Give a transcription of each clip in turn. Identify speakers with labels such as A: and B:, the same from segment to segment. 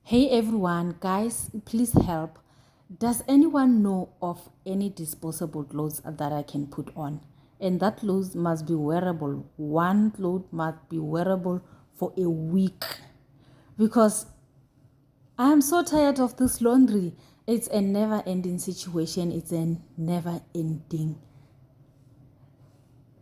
A: Hey everyone, guys, please help. Does anyone know of any disposable clothes that I can put on? And that clothes must be wearable. One cloth must be wearable for a week because I am so tired of this laundry. It's a never-ending situation. It's a never-ending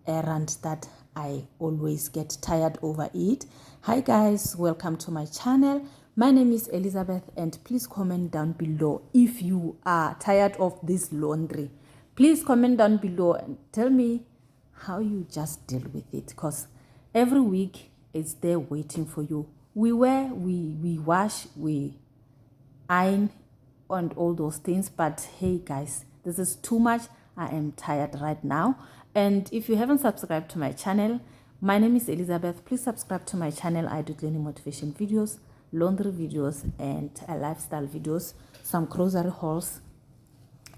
A: errand that I always get tired over it. Hi guys, welcome to my channel. My name is Elizabeth and please comment down below if you are tired of this laundry. Please comment down below and tell me how you just deal with it, because every week it's there waiting for you. We wear, we wash, we iron and all those things, but hey guys, this is too much. I am tired right now. And if you haven't subscribed to my channel, my name is Elizabeth. Please subscribe to my channel. I do daily motivation videos, laundry videos, and lifestyle videos, some grocery hauls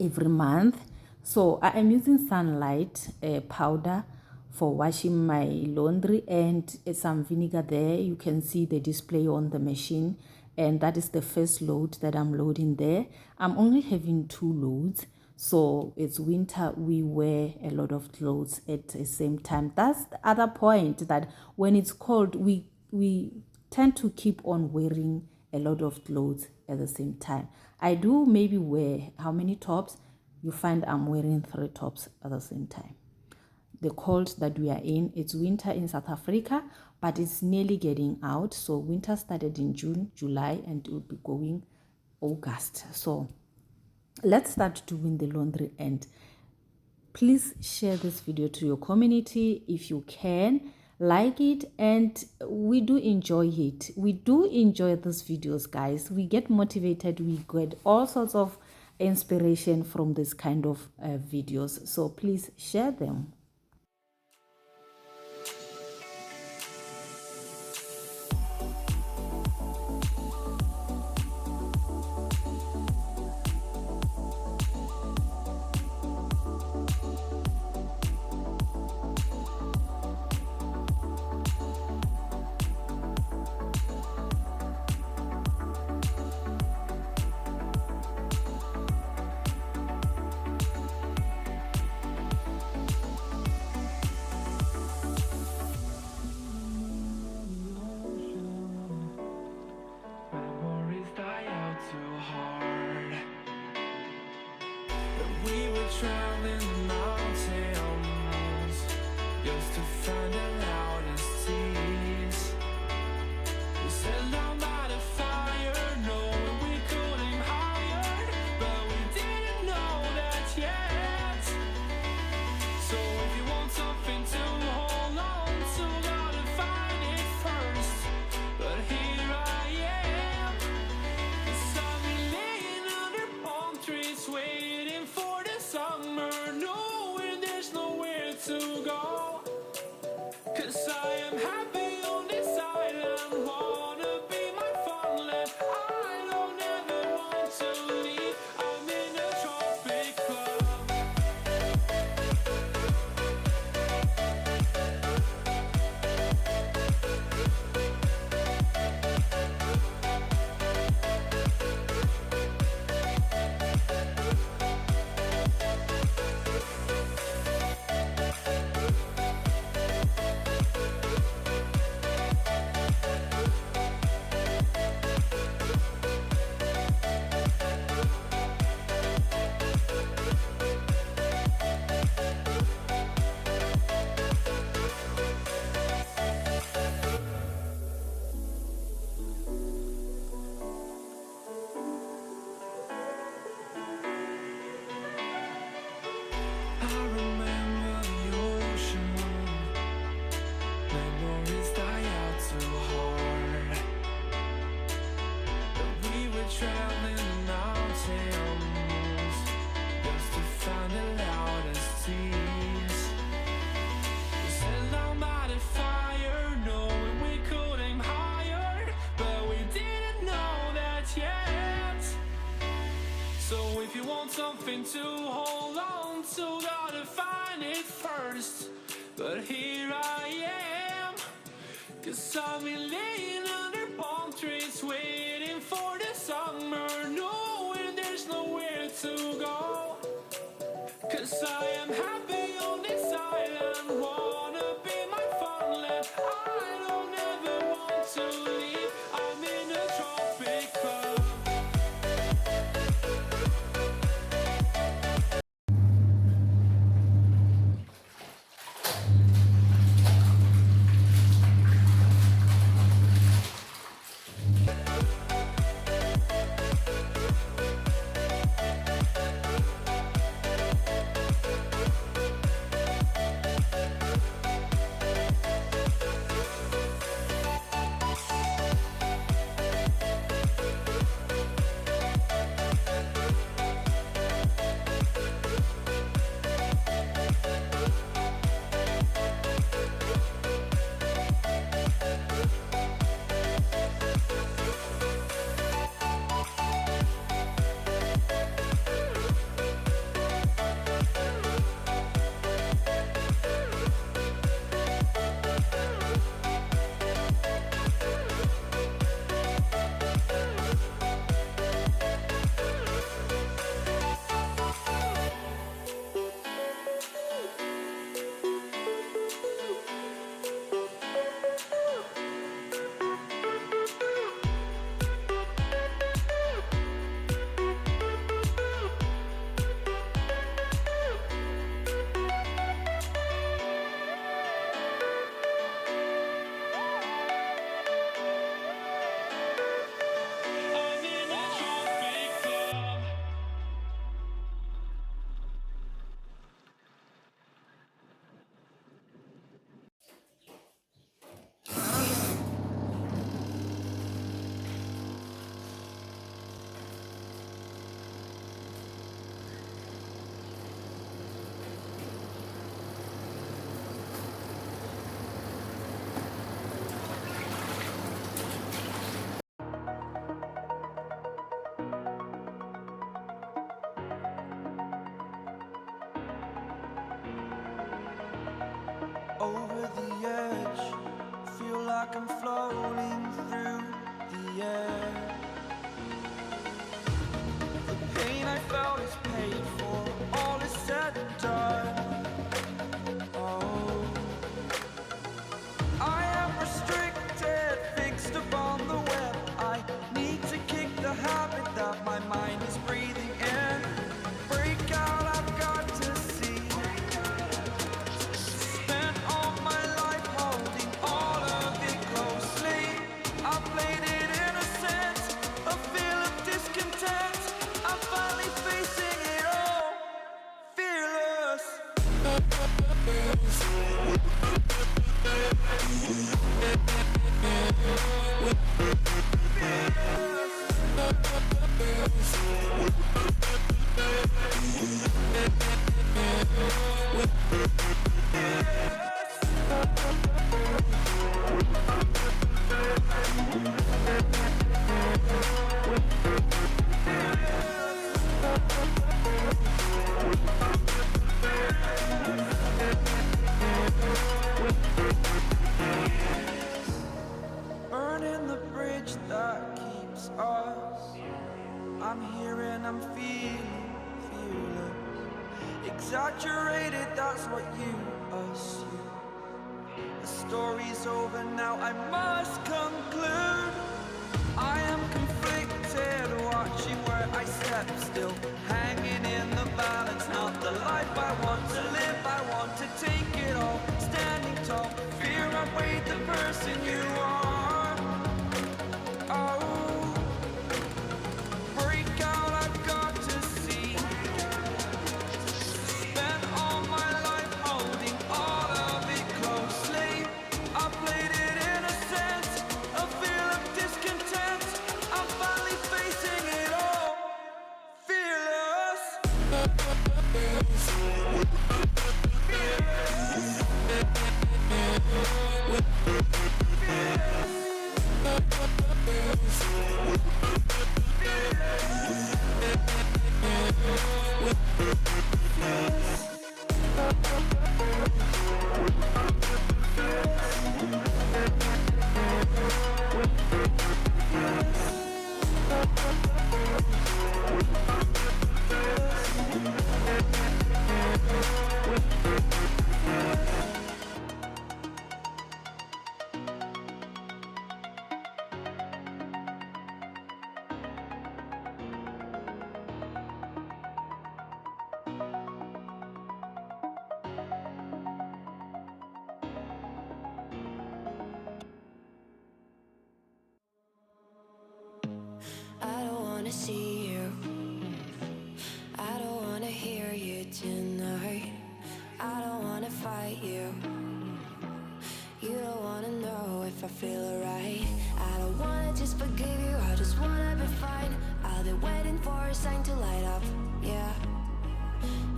A: every month. So I am using sunlight powder for washing my laundry and some vinegar there. You can see the display on the machine, and that is the first load that I'm loading there. I'm only having 2 loads, so it's winter. We wear a lot of clothes at the same time. That's the other point, that when it's cold, we tend to keep on wearing a lot of clothes at the same time. I do maybe wear how many tops? You find I'm wearing 3 tops at the same time. The cold that we are in, it's winter in South Africa, but it's nearly getting out. So winter started in June, July, and it will be going August. So let's start doing the laundry, and please share this video to your community if you can. Like it, and we do enjoy it. We do enjoy these videos, guys. We get motivated. We get all sorts of inspiration from this kind of videos. So please share them.
B: Traveling the mountains just to find the loudest seas. We sailed down by the fire, knowing we could aim higher, but we didn't know that yet. So if you want something to hold on to, gotta find it first. But here I am, 'cause I've been laying under palm trees waiting for the summer, knowing there's nowhere to go. 'Cause I am happy on this island, wanna be my farmland. I don't ever want to leave, I'm in a tropic club. I remember the ocean, memories die out too hard. But we were traveling the mountains just to find the loudest seas. We sailed down by the fire, knowing we could aim higher, but we didn't know that yet. So if you want something to hold on to, gotta find it first. But here I am, 'cause I've been laying under palm trees waiting for the summer, knowing there's nowhere to go. 'Cause I am happy on this island, wanna be my funland. I don't ever want to leave, I'm in a tropic club. I'm in a tropic club.
C: Over the edge, feel like I'm floating through the air. The pain I felt is paid for, all is said and done. Oh, I am restricted, fixed upon the web. I need to kick the habit that my mind is breathing in. Break out, I've got to see. Spent all my life holding all of it closely. I played it innocent, a feel of discontent. I'm finally facing it all, fearless. Burning the bridge that keeps us. I'm here and I'm feeling fearless. Exaggerated, that's what you assume. The story's over now, I must conclude. I am conflicted, watching where I step still, hanging in the balance. Not the life I want to live, I want to take it all. Standing tall, fear outweighed the person you are. Oh, break out, I've got to see. Spent all my life holding all of it closely. I played it innocent, a feel of discontent. I'm finally facing it all, fearless.
D: wanna see you. I don't wanna hear you tonight. I don't wanna fight you. You don't wanna know if I feel alright. I don't wanna just forgive you, I just wanna be fine. I'll be waiting for a sign to light up, yeah.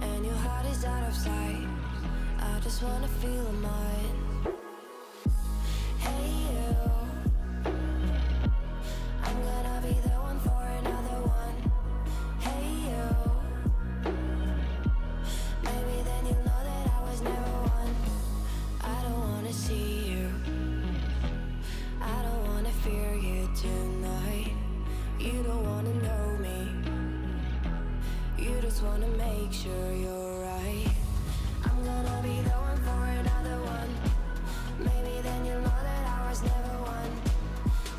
D: And your heart is out of sight. I just wanna feel mine. Hey you, I'm gonna be the one for another one. Hey you, maybe then you'll know that I was never one. I don't wanna see you, I don't wanna fear you tonight. You don't wanna know me, you just wanna make sure you're right. I'm gonna be the one for another one. Maybe then you'll know that I was never one.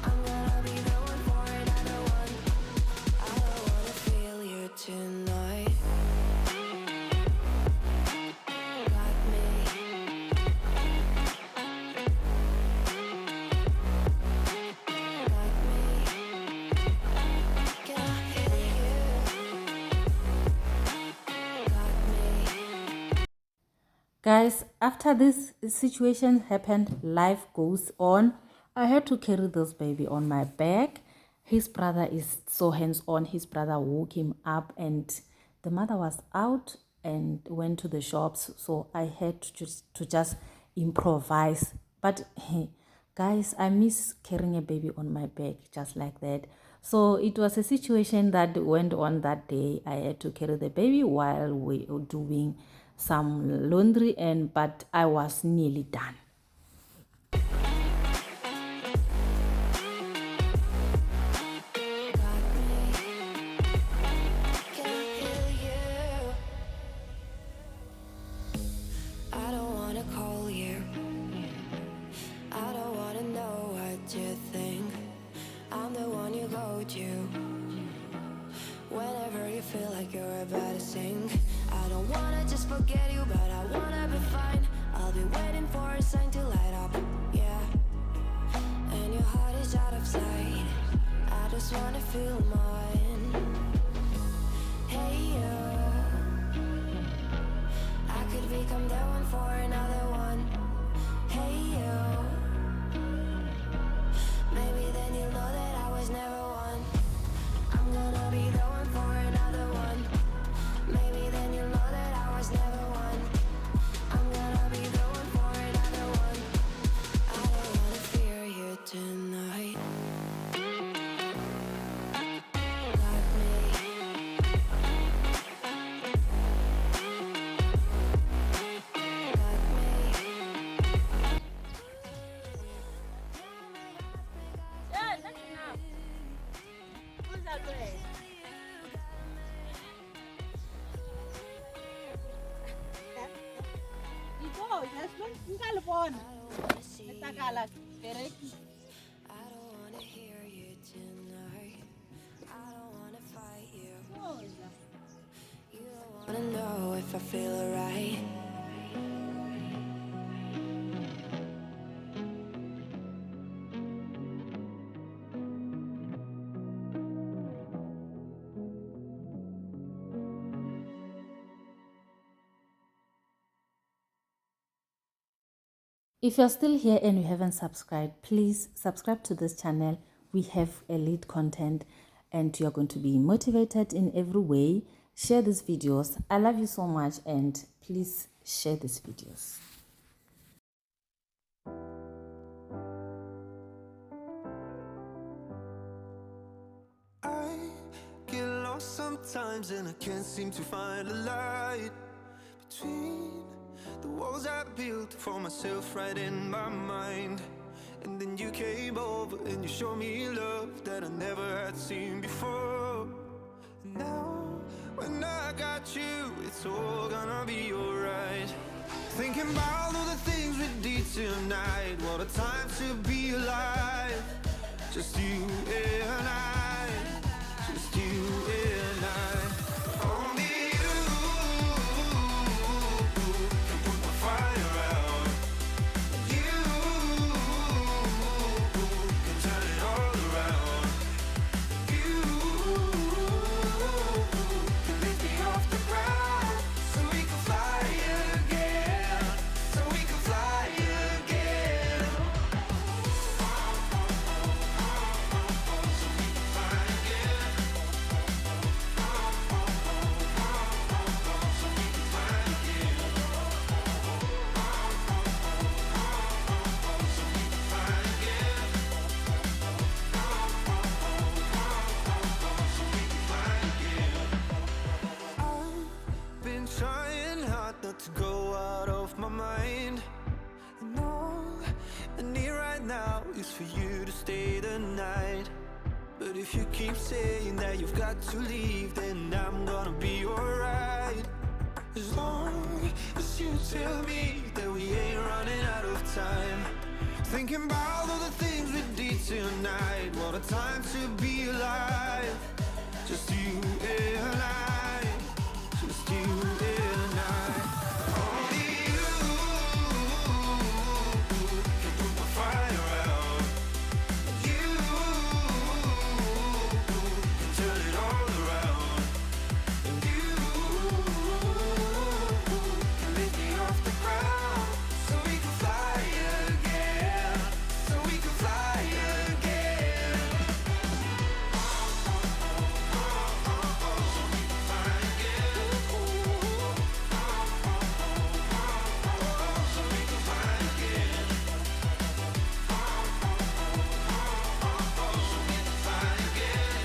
D: I'm gonna be the one for another one. I don't wanna feel you tonight. Got me. Got me. Can I feel you? Got me.
A: Guys, after this situation happened, life goes on. I had to carry this baby on my back. His brother is so hands-on. His brother woke him up and the mother was out and went to the shops. So I had to just improvise. But hey, guys, I miss carrying a baby on my back just like that. So it was a situation that went on that day. I had to carry the baby while we were doing some laundry, but I was nearly done.
D: Can I feel you? I don't wanna call you. I don't wanna know what you think. I'm the one you go to whenever you feel like you're about to sink. I don't wanna just forget you, but I wanna be fine. I'll be waiting for a sign to light up, yeah. And your heart is out of sight. I just wanna feel mine. Hey you, I could become the one for another one. Hey you, maybe then you'll know that I was never one. I'm gonna be the one for another one. Maybe then you'll know that I was never one. I'm gonna be the one for another one. I don't wanna fear you tonight. Got me. Got me. I don't wanna hear you tonight. I don't wanna fight you. You don't wanna know if I feel alright.
A: If you're still here and you haven't subscribed, please subscribe to this channel. We have elite content and you're going to be motivated in every way. Share these videos. I love you so much and please share these videos.
C: I get lost sometimes and I can't seem to find a light between the walls I built for myself right in my mind. And then you came over and you showed me love that I never had seen before. And now when I got you, it's all gonna be alright. Thinking about all the things we did tonight. What a time to be alive. Just you and I. Just you and I. Only you can put the fire out. You can turn it all around. You is for you to stay the night. But if you keep saying that you've got to leave, then I'm gonna be alright. As long as you tell me that we ain't running out of time. Thinking about all the things we did tonight. What a time to be alive. Just you and I. Just you and I. Only you can put my fire out. You can turn it all around. And you can lift me off the ground. So we can fly again. So we can fly again. So we can fly again. So we can fly again. So we can fly again. So we can fly again.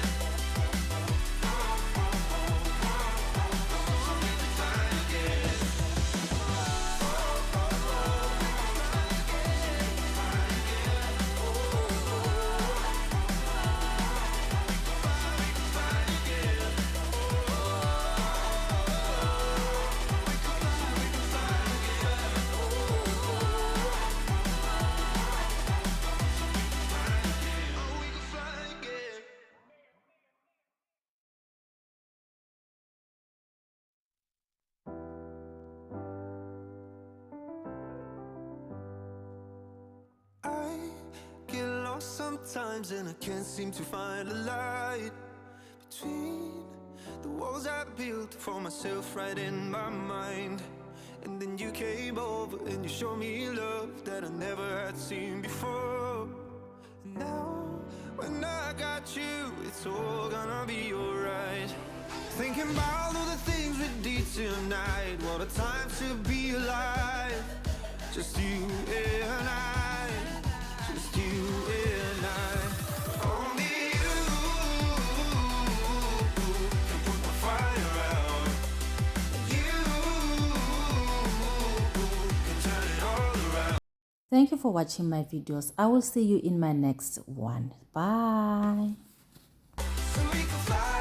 C: Oh, we can fly again. I get lost sometimes and I can't seem to find a light between the walls I built for myself right in my mind. And then you came over and you showed me love that I never had seen before. And now when I got you, it's all gonna be alright. Thinking about all the things we did tonight. What a time to be alive. Just you and I. Just you and I. Only you can put my fire out. You can turn it all around.
A: Thank you for watching my videos. I will see you in my next one. Bye.
C: So we can fly